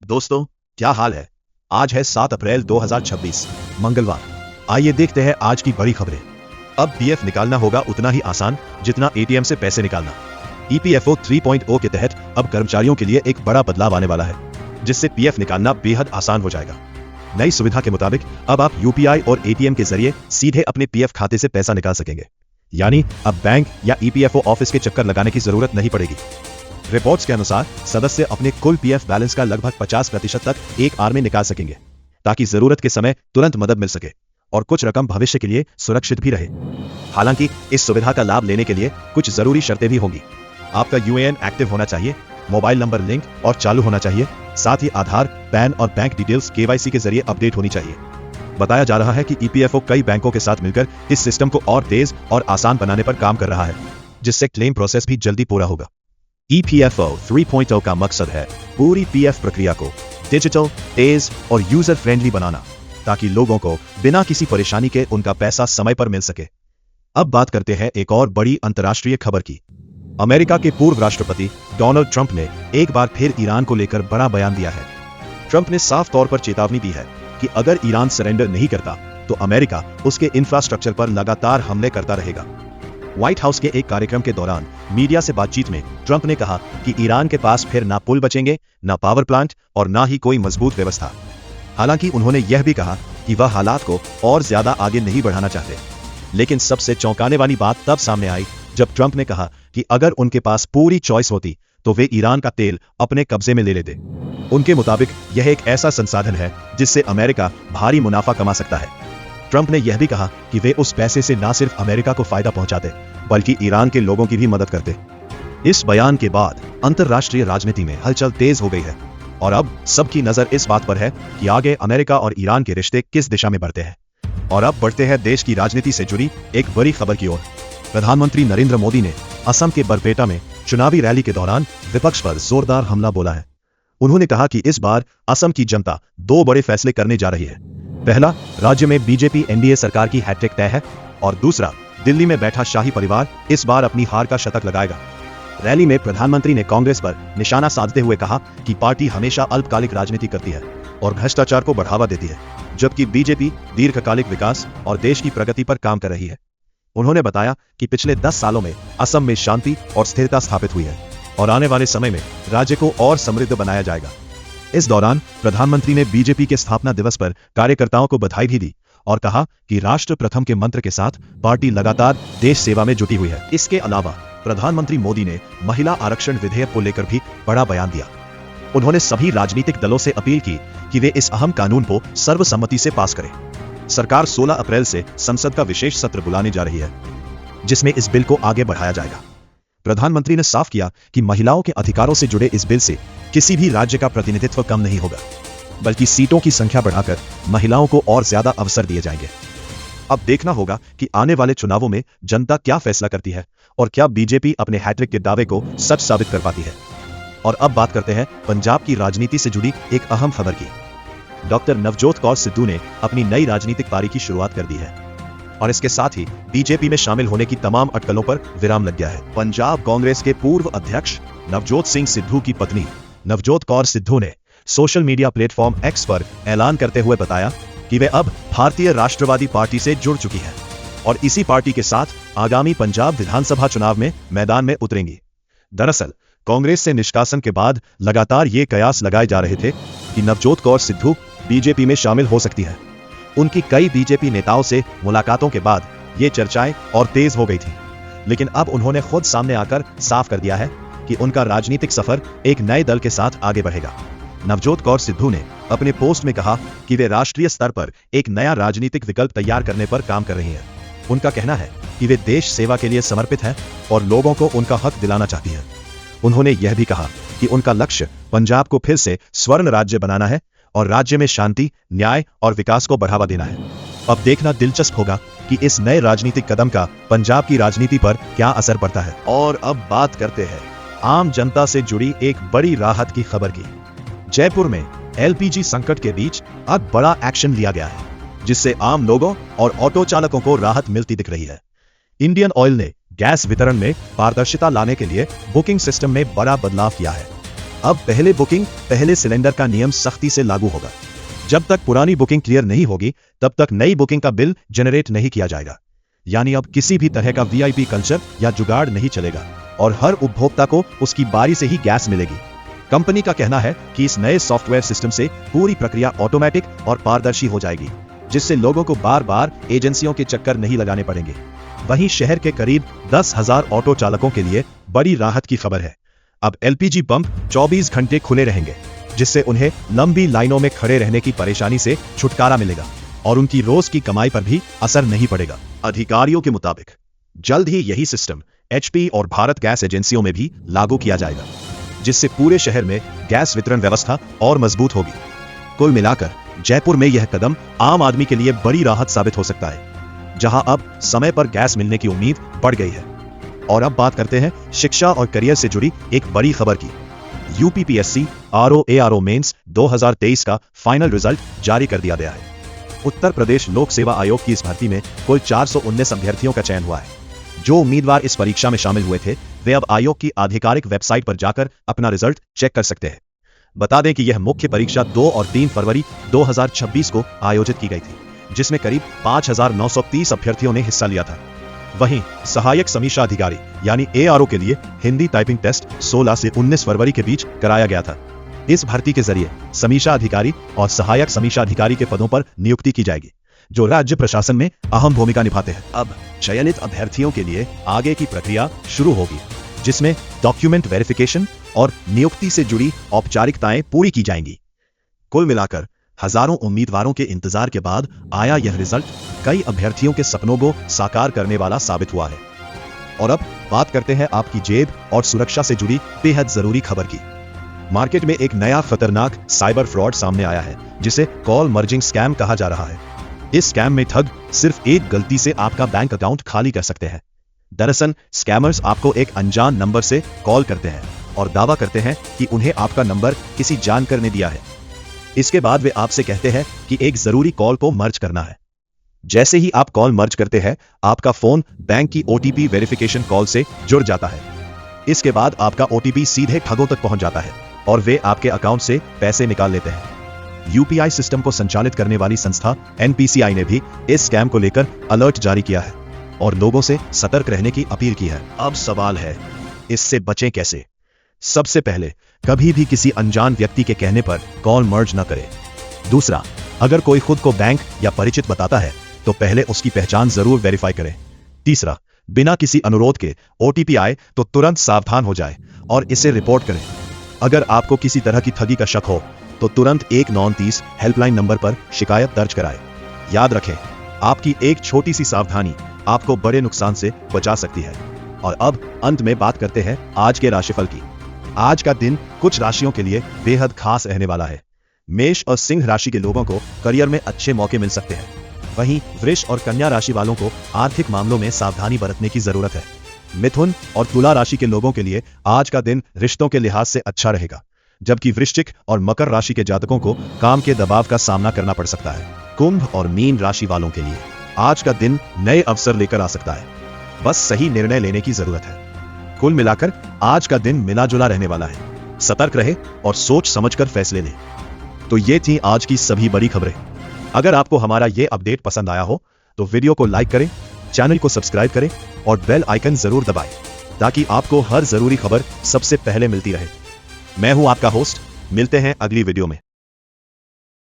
दोस्तों, क्या हाल है। आज है 7 अप्रैल 2026 मंगलवार। आइए देखते हैं आज की बड़ी खबरें। अब पीएफ निकालना होगा उतना ही आसान जितना एटीएम से पैसे निकालना। ईपीएफओ 3.0 के तहत अब कर्मचारियों के लिए एक बड़ा बदलाव आने वाला है, जिससे पीएफ निकालना बेहद आसान हो जाएगा। नई सुविधा के मुताबिक अब आप यूपीआई और एटीएम के जरिए सीधे अपने पीएफ खाते से पैसा निकाल सकेंगे। यानी अब बैंक या ईपीएफओ ऑफिस के चक्कर लगाने की जरूरत नहीं पड़ेगी। रिपोर्ट्स के अनुसार सदस्य अपने कुल पीएफ बैलेंस का लगभग 50% तक एक बार में निकाल सकेंगे, ताकि जरूरत के समय तुरंत मदद मिल सके और कुछ रकम भविष्य के लिए सुरक्षित भी रहे। हालांकि इस सुविधा का लाभ लेने के लिए कुछ जरूरी शर्तें भी होंगी। आपका यूएएन एक्टिव होना चाहिए, मोबाइल नंबर लिंक और चालू होना चाहिए, साथ ही आधार, पैन और बैंक डिटेल्स केवाईसी के जरिए अपडेट होनी चाहिए। बताया जा रहा है कि ईपीएफओ कई बैंकों के साथ मिलकर इस सिस्टम को और तेज और आसान बनाने पर काम कर रहा है, जिससे क्लेम प्रोसेस भी जल्दी पूरा होगा। ईपीएफओ 3.0 का मकसद है पूरी पीएफ प्रक्रिया को डिजिटल, तेज और यूजर फ्रेंडली बनाना, ताकि लोगों को बिना किसी परेशानी के उनका पैसा समय पर मिल सके। अब बात करते हैं एक और बड़ी अंतर्राष्ट्रीय खबर की। अमेरिका के पूर्व राष्ट्रपति डोनाल्ड ट्रंप ने एक बार फिर ईरान को लेकर बड़ा बयान दिया है। ट्रंप ने साफ तौर पर चेतावनी दी है कि अगर ईरान सरेंडर नहीं करता तो अमेरिका उसके इंफ्रास्ट्रक्चर पर लगातार हमले करता रहेगा। व्हाइट हाउस के एक कार्यक्रम के दौरान मीडिया से बातचीत में ट्रंप ने कहा कि ईरान के पास फिर ना पुल बचेंगे, ना पावर प्लांट और ना ही कोई मजबूत व्यवस्था। हालांकि उन्होंने यह भी कहा कि वह हालात को और ज्यादा आगे नहीं बढ़ाना चाहते। लेकिन सबसे चौंकाने वाली बात तब सामने आई जब ट्रंप ने कहा कि अगर उनके पास पूरी चॉइस होती तो वे ईरान का तेल अपने कब्जे में ले लेते। उनके मुताबिक यह एक ऐसा संसाधन है जिससे अमेरिका भारी मुनाफा कमा सकता है। ट्रंप ने यह भी कहा कि वे उस पैसे से न सिर्फ अमेरिका को फायदा पहुंचाते बल्कि ईरान के लोगों की भी मदद करते। इस बयान के बाद अंतर्राष्ट्रीय राजनीति में हलचल तेज हो गई है और अब सबकी नजर इस बात पर है कि आगे अमेरिका और ईरान के रिश्ते किस दिशा में बढ़ते हैं। और अब बढ़ते हैं देश की राजनीति से जुड़ी एक बड़ी खबर की ओर। प्रधानमंत्री नरेंद्र मोदी ने असम के बरपेटा में चुनावी रैली के दौरान विपक्ष पर जोरदार हमला बोला है। उन्होंने कहा कि इस बार असम की जनता दो बड़े फैसले करने जा रही है। पहला, राज्य में बीजेपी एनडीए सरकार की हैट्रिक तय है और दूसरा, दिल्ली में बैठा शाही परिवार इस बार अपनी हार का शतक लगाएगा। रैली में प्रधानमंत्री ने कांग्रेस पर निशाना साधते हुए कहा कि पार्टी हमेशा अल्पकालिक राजनीति करती है और भ्रष्टाचार को बढ़ावा देती है, जबकि बीजेपी दीर्घकालिक विकास और देश की प्रगति पर काम कर रही है। उन्होंने बताया कि पिछले 10 सालों में असम में शांति और स्थिरता स्थापित हुई है और आने वाले समय में राज्य को और समृद्ध बनाया जाएगा। इस दौरान प्रधानमंत्री ने बीजेपी के स्थापना दिवस पर कार्यकर्ताओं को बधाई भी दी और कहा कि राष्ट्र प्रथम के मंत्र के साथ पार्टी लगातार देश सेवा में जुटी हुई है। इसके अलावा प्रधानमंत्री मोदी ने महिला आरक्षण विधेयक को लेकर भी बड़ा बयान दिया। उन्होंने सभी राजनीतिक दलों से अपील की कि वे इस अहम कानून को सर्वसम्मति से पास करें। सरकार 16 अप्रैल से संसद का विशेष सत्र बुलाने जा रही है, जिसमें इस बिल को आगे बढ़ाया जाएगा। प्रधानमंत्री ने साफ किया कि महिलाओं के अधिकारों से जुड़े इस बिल से किसी भी राज्य का प्रतिनिधित्व कम नहीं होगा, बल्कि सीटों की संख्या बढ़ाकर महिलाओं को और ज्यादा अवसर दिए जाएंगे। अब देखना होगा कि आने वाले चुनावों में जनता क्या फैसला करती है और क्या बीजेपी अपने हैट्रिक के दावे को सच साबित कर पाती है। और अब बात करते हैं पंजाब की राजनीति से जुड़ी एक अहम खबर की। डॉक्टर नवजोत कौर सिद्धू ने अपनी नई राजनीतिक पारी की शुरुआत कर दी है और इसके साथ ही बीजेपी में शामिल होने की तमाम अटकलों पर विराम लग गया है। पंजाब कांग्रेस के पूर्व अध्यक्ष नवजोत सिंह सिद्धू की पत्नी नवजोत कौर सिद्धू ने सोशल मीडिया प्लेटफॉर्म एक्स पर ऐलान करते हुए बताया कि वे अब भारतीय राष्ट्रवादी पार्टी से जुड़ चुकी हैं और इसी पार्टी के साथ आगामी पंजाब विधानसभा चुनाव में मैदान में उतरेंगी। दरअसल कांग्रेस से निष्कासन के बाद लगातार ये कयास लगाए जा रहे थे कि नवजोत कौर सिद्धू बीजेपी में शामिल हो सकती है। उनकी कई बीजेपी नेताओं से मुलाकातों के बाद ये चर्चाएं और तेज हो गई थी, लेकिन अब उन्होंने खुद सामने आकर साफ कर दिया है कि उनका राजनीतिक सफर एक नए दल के साथ आगे बढ़ेगा। नवजोत कौर सिद्धू ने अपने पोस्ट में कहा कि वे राष्ट्रीय स्तर पर एक नया राजनीतिक विकल्प तैयार करने पर काम कर रही हैं। उनका कहना है कि वे देश सेवा के लिए समर्पित हैं और लोगों को उनका हक दिलाना चाहती हैं। उन्होंने यह भी कहा कि उनका लक्ष्य पंजाब को फिर से स्वर्ण राज्य बनाना है और राज्य में शांति, न्याय और विकास को बढ़ावा देना है। अब देखना दिलचस्प होगा कि इस नए राजनीतिक कदम का पंजाब की राजनीति पर क्या असर पड़ता है। और अब बात करते हैं आम जनता से जुड़ी एक बड़ी राहत की खबर की। जयपुर में एलपीजी संकट के बीच अब बड़ा एक्शन लिया गया है, जिससे आम लोगों और ऑटो चालकों को राहत मिलती दिख रही है। इंडियन ऑयल ने गैस वितरण में पारदर्शिता लाने के लिए बुकिंग सिस्टम में बड़ा बदलाव किया है। अब पहले बुकिंग पहले सिलेंडर का नियम सख्ती से लागू होगा। जब तक पुरानी बुकिंग क्लियर नहीं होगी तब तक नई बुकिंग का बिल जनरेट नहीं किया जाएगा। यानी अब किसी भी तरह का वीआईपी कल्चर या जुगाड़ नहीं चलेगा और हर उपभोक्ता को उसकी बारी से ही गैस मिलेगी। कंपनी का कहना है कि इस नए सॉफ्टवेयर सिस्टम से पूरी प्रक्रिया ऑटोमेटिक और पारदर्शी हो जाएगी, जिससे लोगों को बार बार एजेंसियों के चक्कर नहीं लगाने पड़ेंगे। वहीं शहर के करीब 10,000 ऑटो चालकों के लिए बड़ी राहत की खबर है। अब एलपीजी पंप 24 घंटे खुले रहेंगे, जिससे उन्हें लंबी लाइनों में खड़े रहने की परेशानी से छुटकारा मिलेगा और उनकी रोज की कमाई पर भी असर नहीं पड़ेगा। अधिकारियों के मुताबिक जल्द ही यही सिस्टम एचपी और भारत गैस एजेंसियों में भी लागू किया जाएगा, जिससे पूरे शहर में गैस वितरण व्यवस्था और मजबूत होगी। कुल मिलाकर जयपुर में यह कदम आम आदमी के लिए बड़ी राहत साबित हो सकता है, जहां अब समय पर गैस मिलने की उम्मीद बढ़ गई है। और अब बात करते हैं शिक्षा और करियर से जुड़ी एक बड़ी खबर की। यूपीपीएससी आरओ मेंस 2023 का फाइनल रिजल्ट जारी कर दिया गया है। उत्तर प्रदेश लोक सेवा आयोग की इस भर्ती में कुल 419 अभ्यर्थियों का चयन हुआ है। जो उम्मीदवार इस परीक्षा में शामिल हुए थे वे अब आयोग की आधिकारिक वेबसाइट पर जाकर अपना रिजल्ट चेक कर सकते हैं। बता दें कि यह मुख्य परीक्षा 2 और 3 फरवरी 2026 को आयोजित की गई थी, जिसमें करीब 5,930 अभ्यर्थियों ने हिस्सा लिया था। वहीं सहायक समीक्षा अधिकारी यानी एआरओ के लिए हिंदी टाइपिंग टेस्ट 16 से 19 फरवरी के बीच कराया गया था। इस भर्ती के जरिए समीक्षा अधिकारी और सहायक समीक्षा अधिकारी के पदों पर नियुक्ति की जाएगी, जो राज्य प्रशासन में अहम भूमिका निभाते हैं। अब चयनित अभ्यर्थियों के लिए आगे की प्रक्रिया शुरू होगी, जिसमें डॉक्यूमेंट वेरिफिकेशन और नियुक्ति से जुड़ी औपचारिकताएं पूरी की जाएंगी। कुल मिलाकर हजारों उम्मीदवारों के इंतजार के बाद आया यह रिजल्ट कई अभ्यर्थियों के सपनों को साकार करने वाला साबित हुआ है। और अब बात करते हैं आपकी जेब और सुरक्षा से जुड़ी बेहद जरूरी खबर की। मार्केट में एक नया खतरनाक साइबर फ्रॉड सामने आया है, जिसे कॉल मर्जिंग स्कैम कहा जा रहा है। इस स्कैम में ठग सिर्फ एक गलती से आपका बैंक अकाउंट खाली कर सकते हैं। दरअसल स्कैमर्स आपको एक अनजान नंबर से कॉल करते हैं और दावा करते हैं कि उन्हें आपका नंबर किसी जानकार ने दिया है। इसके बाद वे आपसे कहते हैं कि एक जरूरी कॉल को मर्ज करना है। जैसे ही आप कॉल मर्ज करते हैं, आपका फोन बैंक की ओटीपी वेरिफिकेशन कॉल से जुड़ जाता है। इसके बाद आपका ओटीपी सीधे ठगों तक पहुंच जाता है और वे आपके अकाउंट से पैसे निकाल लेते हैं। यूपीआई सिस्टम को संचालित करने वाली संस्था एनपीसीआई ने भी इस स्कैम को लेकर अलर्ट जारी किया है और लोगों से सतर्क रहने की अपील की है। अब सवाल है, इससे बचें कैसे? सबसे पहले, कभी भी किसी अनजान व्यक्ति के कहने पर कॉल मर्ज न करें। दूसरा, अगर कोई खुद को बैंक या परिचित बताता है तो पहले उसकी पहचान जरूर वेरीफाई करें। तीसरा, बिना किसी अनुरोध के ओटीपी आए तो तुरंत सावधान हो जाए और इसे रिपोर्ट करें। अगर आपको किसी तरह की ठगी का शक हो तो तुरंत 1-9-30 हेल्पलाइन नंबर पर शिकायत दर्ज कराएं। याद रखें, आपकी एक छोटी सी सावधानी आपको बड़े नुकसान से बचा सकती है। और अब अंत में बात करते हैं आज के राशिफल की। आज का दिन कुछ राशियों के लिए बेहद खास रहने वाला है। मेष और सिंह राशि के लोगों को करियर में अच्छे मौके मिल सकते हैं। वहीं वृष और कन्या राशि वालों को आर्थिक मामलों में सावधानी बरतने की जरूरत है। मिथुन और तुला राशि के लोगों के लिए आज का दिन रिश्तों के लिहाज से अच्छा रहेगा, जबकि वृश्चिक और मकर राशि के जातकों को काम के दबाव का सामना करना पड़ सकता है। कुंभ और मीन राशि वालों के लिए आज का दिन नए अवसर लेकर आ सकता है, बस सही निर्णय लेने की जरूरत है। कुल मिलाकर आज का दिन मिला जुला रहने वाला है। सतर्क रहे और सोच समझकर फैसले लें। तो ये थी आज की सभी बड़ी खबरें। अगर आपको हमारा ये अपडेट पसंद आया हो तो वीडियो को लाइक करें, चैनल को सब्सक्राइब करें और बेल आइकन जरूर दबाएं, ताकि आपको हर जरूरी खबर सबसे पहले मिलती रहे। मैं हूं आपका होस्ट, मिलते हैं अगली वीडियो में।